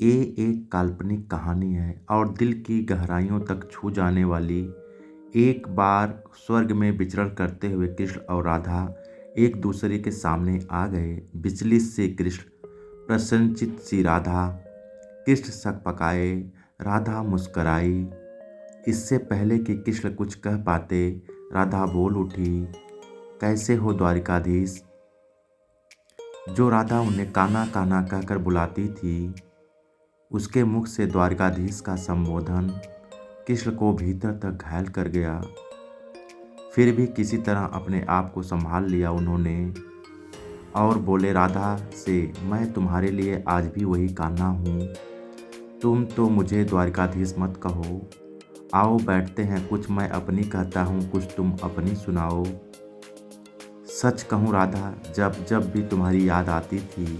ये एक काल्पनिक कहानी है और दिल की गहराइयों तक छू जाने वाली। एक बार स्वर्ग में विचरण करते हुए कृष्ण और राधा एक दूसरे के सामने आ गए। विचलित से कृष्ण, प्रसन्नचित्त सी राधा। कृष्ण सकपकाए, राधा मुस्कराई। इससे पहले कि कृष्ण कुछ कह पाते, राधा बोल उठी, कैसे हो द्वारिकाधीश। जो राधा उन्हें कान्हा कान्हा कहकर बुलाती थी, उसके मुख से द्वारिकाधीश का संबोधन कृष्ण को भीतर तक घायल कर गया। फिर भी किसी तरह अपने आप को संभाल लिया उन्होंने और बोले राधा से, मैं तुम्हारे लिए आज भी वही कान्हा हूँ। तुम तो मुझे द्वारिकाधीश मत कहो। आओ बैठते हैं, कुछ मैं अपनी कहता हूँ, कुछ तुम अपनी सुनाओ। सच कहूँ राधा, जब जब भी तुम्हारी याद आती थी,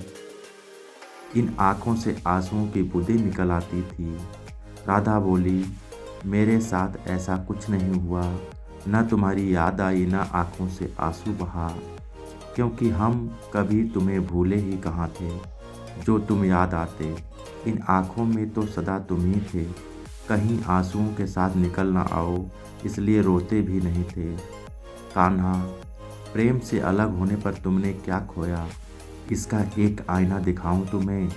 इन आँखों से आंसुओं की बूंदें निकल आती थी। राधा बोली, मेरे साथ ऐसा कुछ नहीं हुआ, न तुम्हारी याद आई न आँखों से आंसू बहा, क्योंकि हम कभी तुम्हें भूले ही कहाँ थे। जो तुम याद आते, इन आँखों में तो सदा तुम ही थे। कहीं आंसुओं के साथ निकल ना आओ, इसलिए रोते भी नहीं थे। कान्हा, प्रेम से अलग होने पर तुमने क्या खोया, इसका एक आईना दिखाऊं तुम्हें।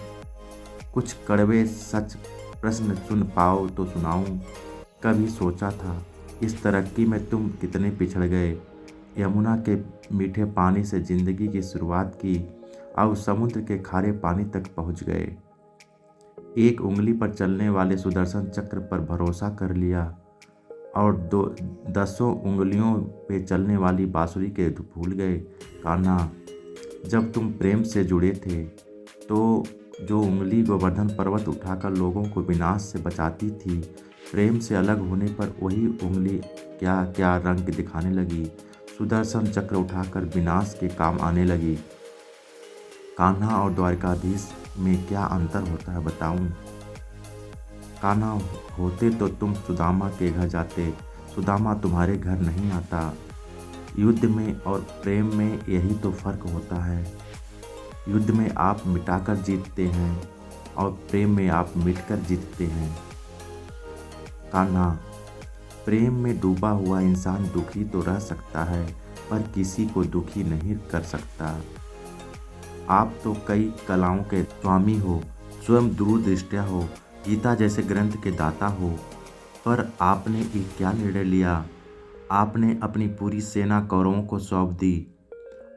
कुछ कड़वे सच प्रश्न सुन पाओ तो सुनाऊं। कभी सोचा था इस तरक्की में तुम कितने पिछड़ गए। यमुना के मीठे पानी से जिंदगी की शुरुआत की और समुद्र के खारे पानी तक पहुंच गए। एक उंगली पर चलने वाले सुदर्शन चक्र पर भरोसा कर लिया और दसों उंगलियों पे चलने वाली बांसुरी के भूल गए। कान्हा, जब तुम प्रेम से जुड़े थे तो जो उंगली गोवर्धन पर्वत उठाकर लोगों को विनाश से बचाती थी, प्रेम से अलग होने पर वही उंगली क्या क्या रंग दिखाने लगी, सुदर्शन चक्र उठाकर विनाश के काम आने लगी। कान्हा और द्वारिकाधीश में क्या अंतर होता है बताऊं। कान्हा होते तो तुम सुदामा के घर जाते, सुदामा तुम्हारे घर नहीं आता। युद्ध में और प्रेम में यही तो फर्क होता है। युद्ध में आप मिटाकर जीतते हैं और प्रेम में आप मिटकर जीतते हैं। कान्हा, प्रेम में डूबा हुआ इंसान दुखी तो रह सकता है, पर किसी को दुखी नहीं कर सकता। आप तो कई कलाओं के स्वामी हो, स्वयं दूरदृष्टा हो, गीता जैसे ग्रंथ के दाता हो, पर आपने एक क्या निर्णय लिया। आपने अपनी पूरी सेना कौरवों को सौंप दी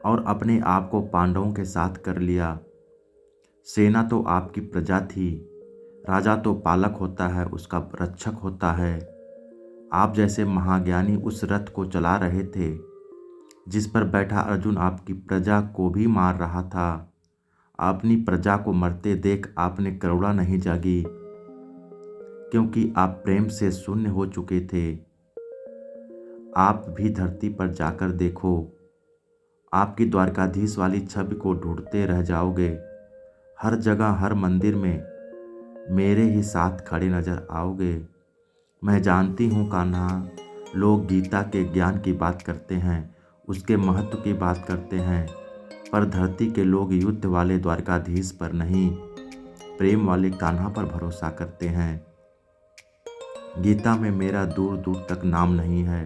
और अपने आप को पांडवों के साथ कर लिया। सेना तो आपकी प्रजा थी, राजा तो पालक होता है, उसका रक्षक होता है। आप जैसे महाज्ञानी उस रथ को चला रहे थे जिस पर बैठा अर्जुन आपकी प्रजा को भी मार रहा था। अपनी प्रजा को मरते देख आपने करुणा नहीं जागी, क्योंकि आप प्रेम से शून्य हो चुके थे। आप भी धरती पर जाकर देखो, आपकी द्वारकाधीश वाली छवि को ढूंढते रह जाओगे। हर जगह हर मंदिर में मेरे ही साथ खड़े नजर आओगे। मैं जानती हूँ कान्हा, लोग गीता के ज्ञान की बात करते हैं, उसके महत्व की बात करते हैं, पर धरती के लोग युद्ध वाले द्वारकाधीश पर नहीं, प्रेम वाले कान्हा पर भरोसा करते हैं। गीता में मेरा दूर दूर तक नाम नहीं है,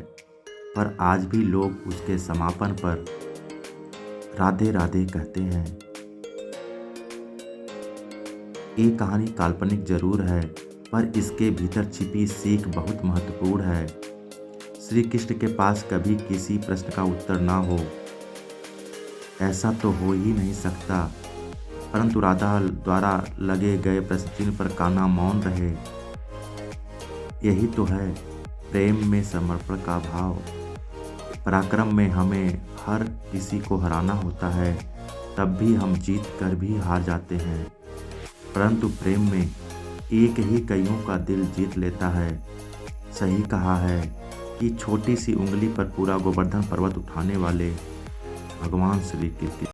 पर आज भी लोग उसके समापन पर राधे राधे कहते हैं। ये कहानी काल्पनिक जरूर है, पर इसके भीतर छिपी सीख बहुत महत्वपूर्ण है। श्री कृष्ण के पास कभी किसी प्रश्न का उत्तर ना हो, ऐसा तो हो ही नहीं सकता, परंतु राधा द्वारा लगे गए प्रश्न चिन्ह पर कान्हा मौन रहे। यही तो है प्रेम में समर्पण का भाव। पराक्रम में हमें हर किसी को हराना होता है, तब भी हम जीत कर भी हार जाते हैं, परंतु प्रेम में एक ही कईयों का दिल जीत लेता है। सही कहा है कि छोटी सी उंगली पर पूरा गोवर्धन पर्वत उठाने वाले भगवान श्री कृष्ण।